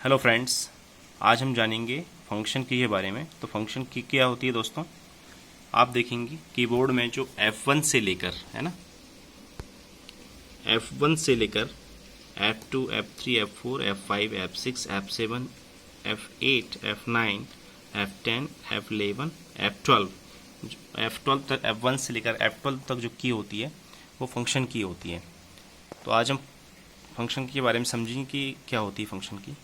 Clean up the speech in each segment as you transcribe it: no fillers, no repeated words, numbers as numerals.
Hello friends, आज हम जानेंगे फंक्शन की के बारे में। तो फंक्शन की क्या होती है दोस्तों, आप देखेंगे कीबोर्ड में जो F1 से लेकर है ना, F1 से लेकर F2, F3, F4, F5, F6, F7, F8, F9, F10, F11, F12, F12 तक, F1 से लेकर F12 तक जो की होती है वो फंक्शन की होती है। तो आज हम फंक्शन की के बारे में समझेंगे कि क्या होती है फंक्शन की।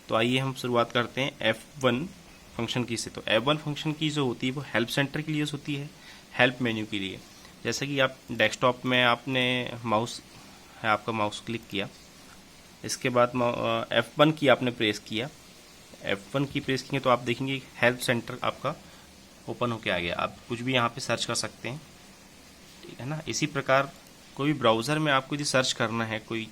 तो आइए हम शुरुआत करते हैं F1 फंक्शन की से। तो F1 फंक्शन की जो होती है वो हेल्प सेंटर के लिए होती है, हेल्प मेन्यू के लिए। जैसे कि आप डेस्कटॉप में आपने माउस है, आपका माउस क्लिक किया, इसके बाद F1 की आपने प्रेस किया, F1 की प्रेस किए तो आप देखेंगे हेल्प सेंटर आपका ओपन होके आ गया। आप कुछ भी यहाँ पे सर्च कर सकते हैं, ठीक है ना। इसी प्रकार कोई ब्राउज़र में आपको यदि सर्च करना है कोई,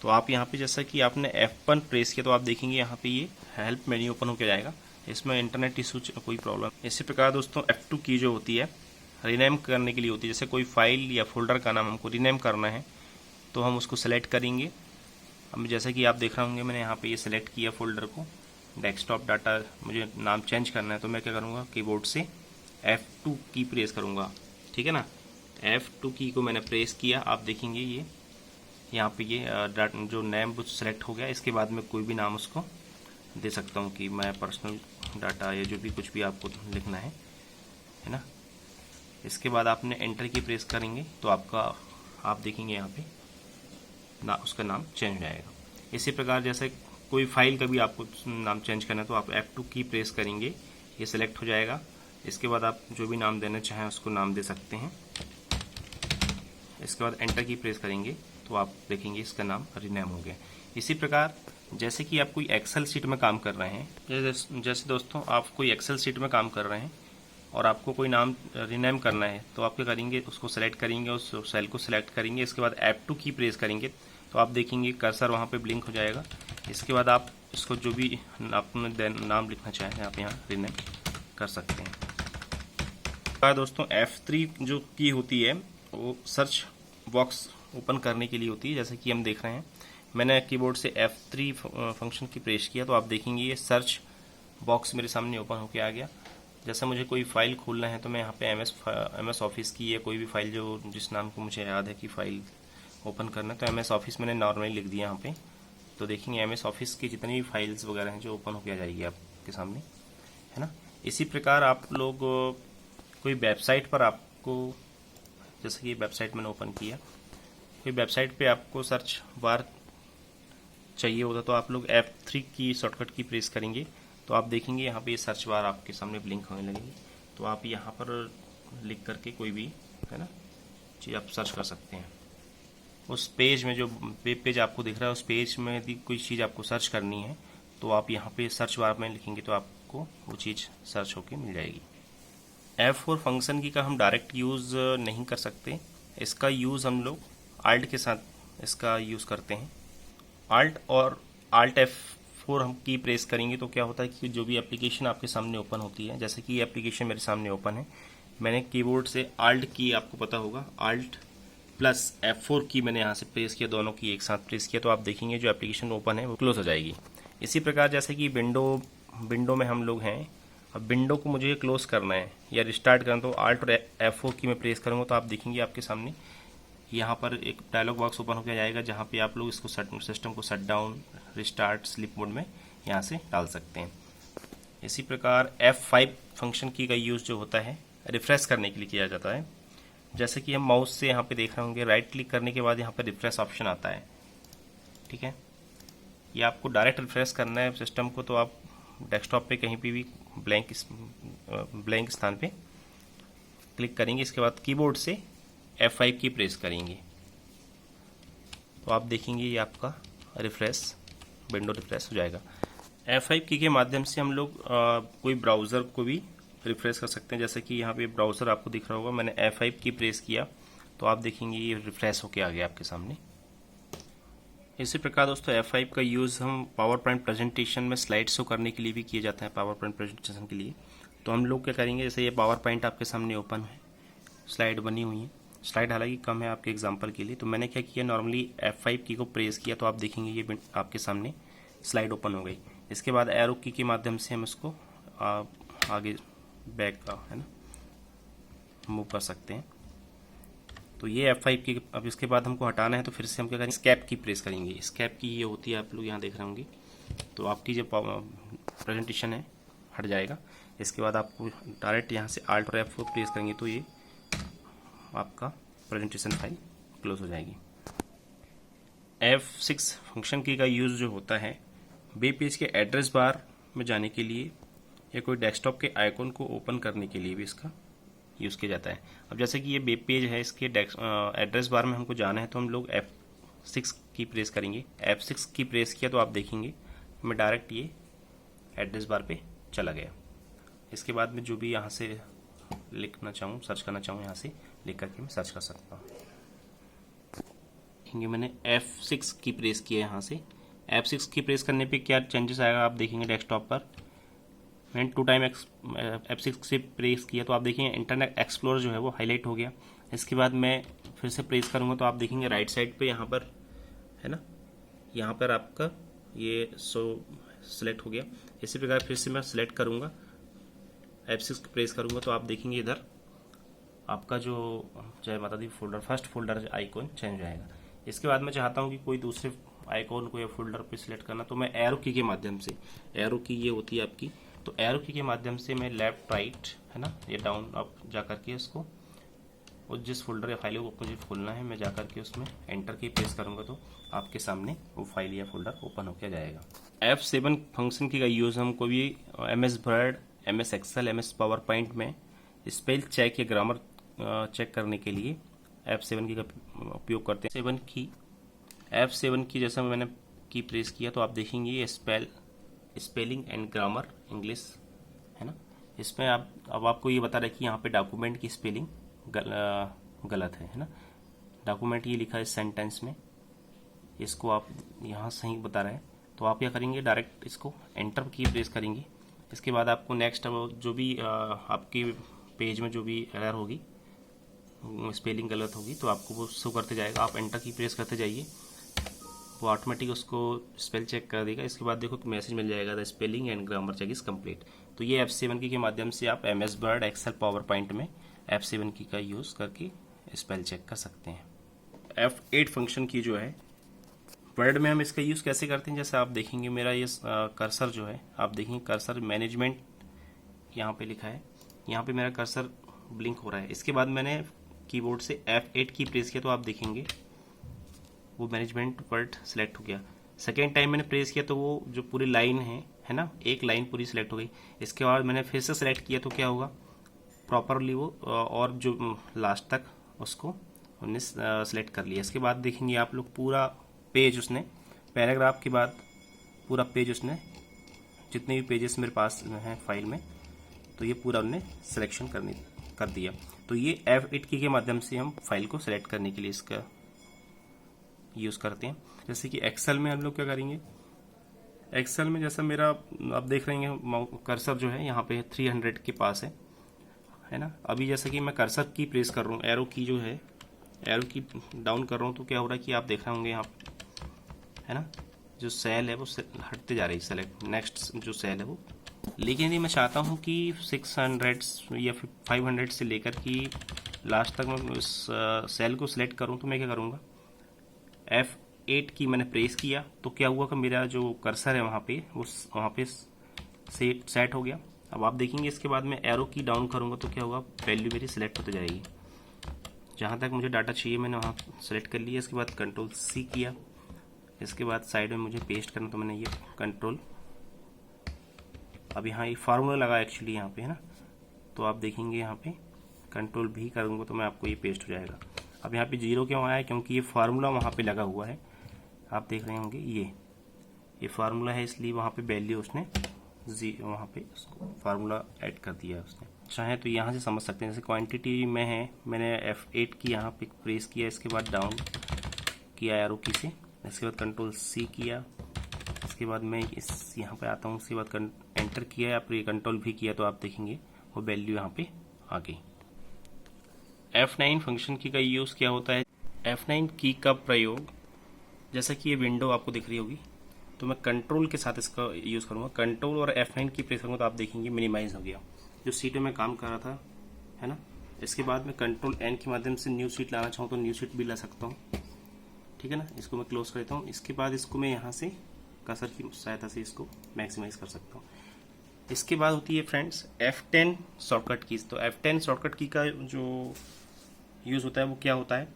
तो आप यहाँ पे जैसा कि आपने F1 प्रेस किया तो आप देखेंगे यहाँ पे ये हेल्प मेन्यू ओपन होकर जाएगा। इसमें इंटरनेट इशू कोई प्रॉब्लम। इसी प्रकार दोस्तों F2 की जो होती है रीनेम करने के लिए होती है। जैसे कोई फाइल या फोल्डर का नाम हमको रीनेम करना है तो हम उसको सेलेक्ट करेंगे। अब जैसे कि आप देख रहे होंगे मैंने यहाँ पे ये सेलेक्ट किया फोल्डर को, डेस्कटॉप डाटा, मुझे नाम चेंज करना है तो मैं क्या करूँगा, कीबोर्ड से F2 की प्रेस करूँगा, ठीक है ना। F2 की को मैंने प्रेस किया, आप देखेंगे ये यहाँ पे ये जो नेम वो सेलेक्ट हो गया। इसके बाद में कोई भी नाम उसको दे सकता हूँ कि मैं पर्सनल डाटा या जो भी कुछ भी आपको लिखना है ना। इसके बाद आपने एंटर की प्रेस करेंगे तो आपका, आप देखेंगे यहाँ पे ना उसका नाम चेंज हो जाएगा। इसी प्रकार जैसे कोई फाइल का भी आपको नाम चेंज करना है तो आप F2 की प्रेस करेंगे, ये सिलेक्ट हो जाएगा। इसके बाद आप जो भी नाम देना चाहें उसको नाम दे सकते हैं। इसके बाद एंटर की प्रेस करेंगे तो आप देखेंगे इसका नाम रीनेम हो गया। इसी प्रकार जैसे कि आप कोई एक्सेल शीट में काम कर रहे हैं, जैसे दोस्तों आप कोई एक्सेल शीट में काम कर रहे हैं और आपको कोई नाम रीनेम करना है तो आप क्या करेंगे, उसको सेलेक्ट करेंगे, उस सेल को सेलेक्ट करेंगे। इसके बाद F2 की प्रेस करेंगे तो आप देखेंगे कर्सर वहाँ पे ब्लिंक हो जाएगा। इसके बाद आप इसको जो भी आपने नाम लिखना चाहें आप यहाँ रीनेम कर सकते हैं। दोस्तों F3 जो की होती है वो सर्च बॉक्स ओपन करने के लिए होती है। जैसे कि हम देख रहे हैं मैंने कीबोर्ड से F3 फंक्शन की प्रेस किया तो आप देखेंगे ये सर्च बॉक्स मेरे सामने ओपन होके आ गया। जैसे मुझे कोई फाइल खोलना है तो मैं यहाँ पे MS ऑफिस की या कोई भी फाइल जो जिस नाम को मुझे याद है कि फाइल ओपन करना है तो MS ऑफिस मैंने नॉर्मली लिख दिया यहाँ पे। तो देखेंगे MS ऑफिस की जितनी भी फाइल्स वगैरह हैं जो ओपन होके आ जाएगी आपके सामने, है ना। इसी प्रकार आप लोग कोई वेबसाइट पर आपको, जैसे कि वेबसाइट मैंने ओपन किया, कोई वेबसाइट पे आपको सर्च बार चाहिए होता तो आप लोग F3 की शॉर्टकट की प्रेस करेंगे तो आप देखेंगे यहाँ पे ये सर्च बार आपके सामने ब्लिंक होने लगेगी। तो आप यहाँ पर लिख करके कोई भी, है ना, चीज़ आप सर्च कर सकते हैं। उस पेज में जो वेब पेज आपको दिख रहा है उस पेज में यदि कोई चीज़ आपको सर्च करनी है तो आप यहाँ पे सर्च बार में लिखेंगे तो आपको वो चीज़ सर्च होके मिल जाएगी। F4 फंक्शन की का हम डायरेक्ट यूज़ नहीं कर सकते, इसका यूज़ हम लोग आल्ट के साथ इसका यूज़ करते हैं। आल्ट और आल्ट F4 हम की प्रेस करेंगे तो क्या होता है कि जो भी एप्लीकेशन आपके सामने ओपन होती है, जैसे कि ये एप्लीकेशन मेरे सामने ओपन है, मैंने कीबोर्ड से आल्ट की, आपको पता होगा आल्ट प्लस F4 की मैंने यहाँ से प्रेस किया, दोनों की एक साथ प्रेस किया तो आप देखेंगे जो एप्लीकेशन ओपन है वो क्लोज हो जाएगी। इसी प्रकार जैसे कि विंडो में हम लोग हैं, अब विंडो को मुझे क्लोज करना है या रिस्टार्ट करना तो आल्ट और F4 की मैं प्रेस करूँगा तो आप देखेंगे आपके सामने यहाँ पर एक डायलॉग बॉक्स ओपन होकर जाएगा जहाँ पे आप लोग इसको सिस्टम को shut down, restart, sleep mode में यहाँ से डाल सकते हैं। इसी प्रकार F5 फंक्शन की का यूज़ जो होता है रिफ्रेश करने के लिए किया जाता है। जैसे कि हम माउस से यहाँ पे देख रहे होंगे, राइट क्लिक करने के बाद यहाँ पर रिफ्रेश ऑप्शन आता है, ठीक है। ये आपको डायरेक्ट रिफ्रेश करना है सिस्टम को तो आप डेस्कटॉप पे कहीं पे भी ब्लैंक स्थान पे क्लिक करेंगे। इसके बाद कीबोर्ड से F5 की प्रेस करेंगे तो आप देखेंगे ये आपका विंडो रिफ्रेश हो जाएगा। F5 की के माध्यम से हम लोग कोई ब्राउज़र को भी रिफ्रेश कर सकते हैं। जैसे कि यहाँ पे ब्राउज़र आपको दिख रहा होगा, मैंने F5 की प्रेस किया तो आप देखेंगे ये रिफ्रेश होके आ गया आपके सामने। इसी प्रकार दोस्तों F5 का यूज़ हम पावर पॉइंट प्रेजेंटेशन में स्लाइड शो करने के लिए भी किया जाता है। पावर पॉइंट प्रेजेंटेशन के लिए तो हम लोग क्या करेंगे, जैसे ये पावर पॉइंट आपके सामने ओपन है, स्लाइड बनी हुई है, स्लाइड हालांकि कम है आपके एग्जांपल के लिए, तो मैंने क्या किया, नॉर्मली F5 की को प्रेस किया तो आप देखेंगे ये आपके सामने स्लाइड ओपन हो गई। इसके बाद एरो की के माध्यम से हम इसको आगे बैक का है ना मूव कर सकते हैं। तो ये F5 की। अब इसके बाद हमको हटाना है तो फिर से हम क्या करेंगे, स्केप की प्रेस करेंगे। स्केप की ये होती है, आप लोग यहाँ देख रहे होंगे। तो आपकी जो प्रेजेंटेशन है हट जाएगा। इसके बाद आपको डायरेक्ट यहाँ से Alt और F4 प्रेस करेंगे तो ये आपका प्रेजेंटेशन फाइल क्लोज हो जाएगी। F6 फंक्शन की का यूज़ जो होता है वेब पेज के एड्रेस बार में जाने के लिए या कोई डेस्कटॉप के आइकॉन को ओपन करने के लिए भी इसका यूज़ किया जाता है। अब जैसे कि ये वेब पेज है, इसके एड्रेस बार में हमको जाना है तो हम लोग F6 की प्रेस करेंगे। F6 की प्रेस किया तो आप देखेंगे मैं डायरेक्ट ये एड्रेस बार पे चला गया। इसके बाद में जो भी यहाँ से लिखना चाहूँ, सर्च करना चाहूँ, यहाँ से लिख करके मैं सर्च कर सकता हूँ। देखेंगे मैंने F6 की प्रेस किया यहाँ से। F6 की प्रेस करने पे क्या चेंजेस आएगा आप देखेंगे डेस्कटॉप पर। मैंने 2 टाइम F6 से प्रेस किया तो आप देखेंगे इंटरनेट एक्सप्लोरर जो है वो हाईलाइट हो गया। इसके बाद मैं फिर से प्रेस करूँगा तो आप देखेंगे राइट साइड पे यहाँ पर है ना, यहाँ पर आपका ये सेलेक्ट हो गया। इसी प्रकार फिर से मैं सेलेक्ट करूँगा, F6 प्रेस करूँगा तो आप देखेंगे इधर आपका जो जय माता दी folder, first folder icon change हो जाएगा। इसके बाद मैं चाहता हूँ कि कोई दूसरे आइकॉन को या फोल्डर पे सिलेक्ट करना तो मैं एरो की के माध्यम से, एरो की ये होती है आपकी, तो एरो की के माध्यम से मैं लेफ्ट राइट है ना, ये डाउन अप जा करके इसको, और जिस फोल्डर या फाइल को मुझे खोलना है मैं जा करके उसमें एंटर की प्रेस करूँगा तो आपके सामने वो फाइल या फोल्डर ओपन होकर जाएगा। F7 फंक्शन की का यूज़ हम कोई भी MS word, MS excel, MS power point में स्पेल चेक या ग्रामर चेक करने के लिए F7 की का उपयोग करते हैं। F7 की जैसा मैंने की प्रेस किया तो आप देखेंगे ये स्पेलिंग एंड ग्रामर इंग्लिश है ना। इसमें अब आपको ये बता रहा है कि यहाँ पे डॉक्यूमेंट की स्पेलिंग गलत है ना। डॉक्यूमेंट ये लिखा है सेंटेंस में, इसको आप यहाँ सही बता रहे हैं तो आप क्या करेंगे, डायरेक्ट इसको एंटर की प्रेस करेंगे। इसके बाद आपको नेक्स्ट जो भी आपके पेज में जो भी एरर होगी, स्पेलिंग गलत होगी तो आपको वो शो करते जाएगा। आप एंटर की प्रेस करते जाइए, वो ऑटोमेटिक उसको स्पेल चेक कर देगा। इसके बाद देखो मैसेज मिल जाएगा, the spelling and grammar check is complete. तो ये F7 की के माध्यम से आप MS word, excel, power point में F7 की का यूज़ करके स्पेल चेक कर सकते हैं। F8 फंक्शन की जो है वर्ड में हम इसका यूज़ कैसे करते हैं, जैसे आप देखेंगे मेरा ये कर्सर जो है, आप देखेंगे कर्सर मैनेजमेंट यहाँ पे लिखा है, यहाँ पे मेरा कर्सर ब्लिंक हो रहा है। इसके बाद मैंने कीबोर्ड से F8 की प्रेस किया तो आप देखेंगे वो मैनेजमेंट वर्ड सेलेक्ट हो गया। सेकेंड टाइम मैंने प्रेस किया तो वो जो पूरी लाइन है ना, एक लाइन पूरी सिलेक्ट हो गई। इसके बाद मैंने फिर से सेलेक्ट किया तो क्या होगा, प्रॉपरली वो और जो लास्ट तक उसको उन्होंने सेलेक्ट कर लिया। इसके बाद देखेंगे आप लोग पूरा पेज उसने, पैराग्राफ के बाद पूरा पेज उसने, जितने भी पेजेस मेरे पास हैं फाइल में, तो ये पूरा उन्होंने सिलेक्शन कर दिया। तो ये F8 की के माध्यम से हम फाइल को सिलेक्ट करने के लिए इसका यूज़ करते हैं। जैसे कि एक्सेल में हम लोग क्या करेंगे, एक्सेल में जैसा मेरा आप देख रहे हैं कर्सर जो है यहाँ पे 300 के पास है ना। अभी जैसा कि मैं कर्सर की प्रेस कर रहा हूँ, एरो की जो है, एरो की डाउन कर रहा हूँ तो क्या हो रहा है कि आप देख रहे होंगे यहाँ है ना, जो सेल है वो हटते जा रही है, सेलेक्ट नेक्स्ट जो सेल है वो। लेकिन यदि मैं चाहता हूँ कि 600 या 500 से लेकर कि लास्ट तक मैं उस सेल को सिलेक्ट करूँ तो मैं क्या करूँगा, F8 की मैंने प्रेस किया तो क्या हुआ कि मेरा जो कर्सर है वहाँ पे सेट हो गया। अब आप देखेंगे इसके बाद मैं एरो की डाउन करूँगा तो क्या होगा, वैल्यू मेरी सिलेक्ट होती जाएगी। जहाँ तक मुझे डाटा चाहिए मैंने वहाँ सेलेक्ट कर लिया। इसके बाद Ctrl+C किया। इसके बाद साइड में मुझे पेस्ट करना तो मैंने ये कंट्रोल, अब यहाँ ये फार्मूला लगा एक्चुअली यहाँ पे है ना, तो आप देखेंगे यहाँ पे Ctrl+V करूँगा तो मैं आपको ये पेस्ट हो जाएगा। अब यहाँ पे 0 क्यों आया है, क्योंकि ये फार्मूला वहाँ पे लगा हुआ है, आप देख रहे होंगे ये फार्मूला है, इसलिए वहाँ पे वैल्यू उसने वहाँ पे फार्मूला ऐड कर दिया उसने। चाहे तो यहाँ से समझ सकते हैं, जैसे क्वांटिटी में है, मैंने F8 की यहाँ पे प्रेस किया, इसके बाद डाउन किया एरो की से, इसके बाद Ctrl+C किया, इसके बाद मैं इस यहाँ पे आता हूँ, उसके बाद एंटर किया या फिर Ctrl+V किया तो आप देखेंगे वो वैल्यू यहाँ पे आ गई। F9 फंक्शन की का यूज़ क्या होता है, F9 की का प्रयोग, जैसा कि ये विंडो आपको दिख रही होगी, तो मैं कंट्रोल के साथ इसका यूज़ करूँगा। कंट्रोल और F9 की प्रेस करूँगा तो आप देखेंगे मिनिमाइज हो गया जो सीट में मैं काम कर रहा था, है ना। इसके बाद मैं कंट्रोल N के माध्यम से न्यू सीट लाना चाहूँ तो न्यू सीट भी ला सकता हूँ, ठीक है ना। इसको मैं क्लोज कर देता हूँ। इसके बाद इसको मैं यहाँ से कर्सर की सहायता से इसको मैक्सिमाइज कर सकता हूँ। इसके बाद होती है फ्रेंड्स F10 शॉर्टकट कीज। तो F10 शॉर्टकट की का जो यूज़ होता है वो क्या होता है,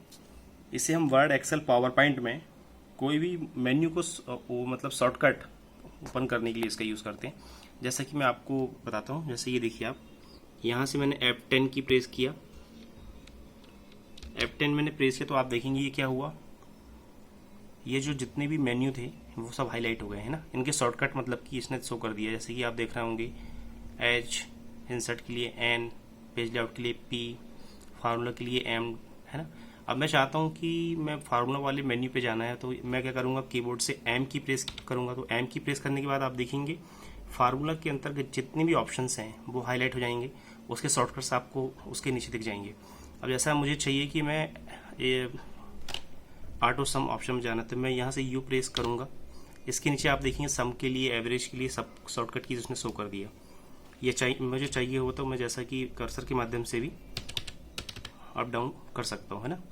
इसे हम वर्ड, एक्सेल, पावर पॉइंट में कोई भी मेन्यू को वो मतलब शॉर्टकट ओपन करने के लिए इसका यूज़ करते हैं। जैसा कि मैं आपको बताता हूँ, जैसे ये देखिए आप, यहाँ से मैंने F10 की प्रेस किया, F10 मैंने प्रेस किया तो आप देखेंगे ये क्या हुआ, ये जो जितने भी मेन्यू थे वो सब हाईलाइट हो गए, है ना। इनके शॉर्टकट मतलब कि इसने शो कर दिया। जैसे कि आप देख रहे होंगे H, इंसर्ट के लिए N, पेज लेआउट के लिए P, फार्मूला के लिए M, है ना। अब मैं चाहता हूँ कि मैं फार्मूला वाले मेन्यू पे जाना है तो मैं क्या करूँगा, कीबोर्ड से M की प्रेस करूँगा। तो M की प्रेस करने के बाद आप देखेंगे फार्मूला के अंतर्गत जितने भी ऑप्शंस हैं वो हाईलाइट हो जाएंगे, उसके शॉर्टकट्स आपको उसके नीचे दिख जाएंगे। अब जैसा मुझे चाहिए कि मैं ये ऑटो सम ऑप्शन में जाना, तो मैं यहाँ से U प्रेस करूँगा। इसके नीचे आप देखेंगे सम के लिए, एवरेज के लिए सब शॉर्टकट की उसने शो कर दिया। ये मुझे चाहिए हो तो मैं जैसा कि कर्सर के माध्यम से भी अप डाउन कर सकता हूँ, है ना।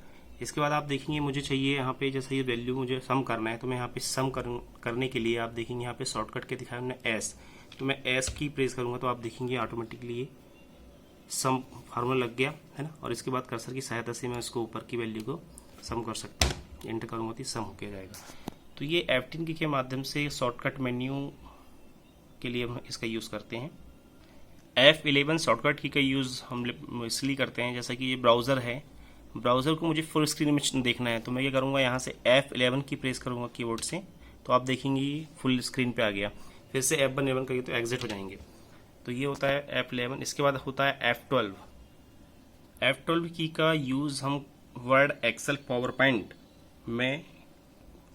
इसके बाद आप देखेंगे मुझे चाहिए यहाँ पे, जैसे ये वैल्यू मुझे सम करना है तो मैं यहाँ पे सम करने के लिए आप देखेंगे यहाँ पे शॉर्टकट के दिखाया हमने S, तो मैं S की प्रेस करूँगा तो आप देखेंगे ऑटोमेटिकली ये सम फार्मूला लग गया, है ना। और इसके बाद कर्सर की सहायता से मैं उसको ऊपर की वैल्यू को सम कर सकता हूँ। एंटर करूँगा तो सम होके जाएगा। तो ये F10 की के माध्यम से शॉर्टकट मेन्यू के लिए हम इसका यूज़ करते हैं। F11 शॉर्टकट की का यूज़ हम इसलिए करते हैं, जैसा कि ये ब्राउज़र है, ब्राउज़र को मुझे फुल स्क्रीन में देखना है तो मैं क्या करूँगा, यहाँ से F11 की प्रेस करूँगा कीबोर्ड से, तो आप देखेंगे ये फुल स्क्रीन पे आ गया। फिर से F11 करिए तो एग्जिट हो जाएंगे। तो ये होता है F11। इसके बाद होता है F12। F12 की का यूज़ हम वर्ड, एक्सेल, पावर पॉइंट में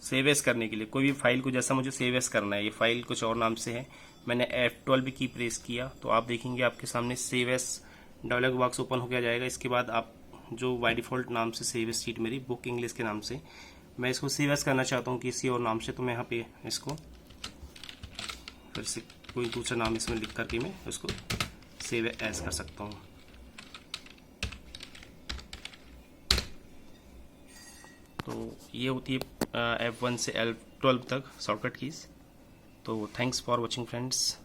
सेव एस करने के लिए, कोई भी फाइल को, जैसा मुझे सेव एस करना है, ये फाइल कुछ और नाम से है, मैंने F12 की प्रेस किया तो आप देखेंगे आपके सामने save as dialogue box open हो जाएगा। इसके बाद आप जो बाय डिफ़ॉल्ट नाम से सेव एस शीट मेरी बुक इंग्लिश के नाम से, मैं इसको सेव एस करना चाहता हूँ किसी और नाम से, तो मैं यहाँ पे इसको फिर से कोई दूसरा नाम इसमें लिख करके मैं उसको सेव एस कर सकता हूँ। तो ये होती है F1 से F12 तक शॉर्टकट कीज़। तो थैंक्स फॉर वॉचिंग फ्रेंड्स।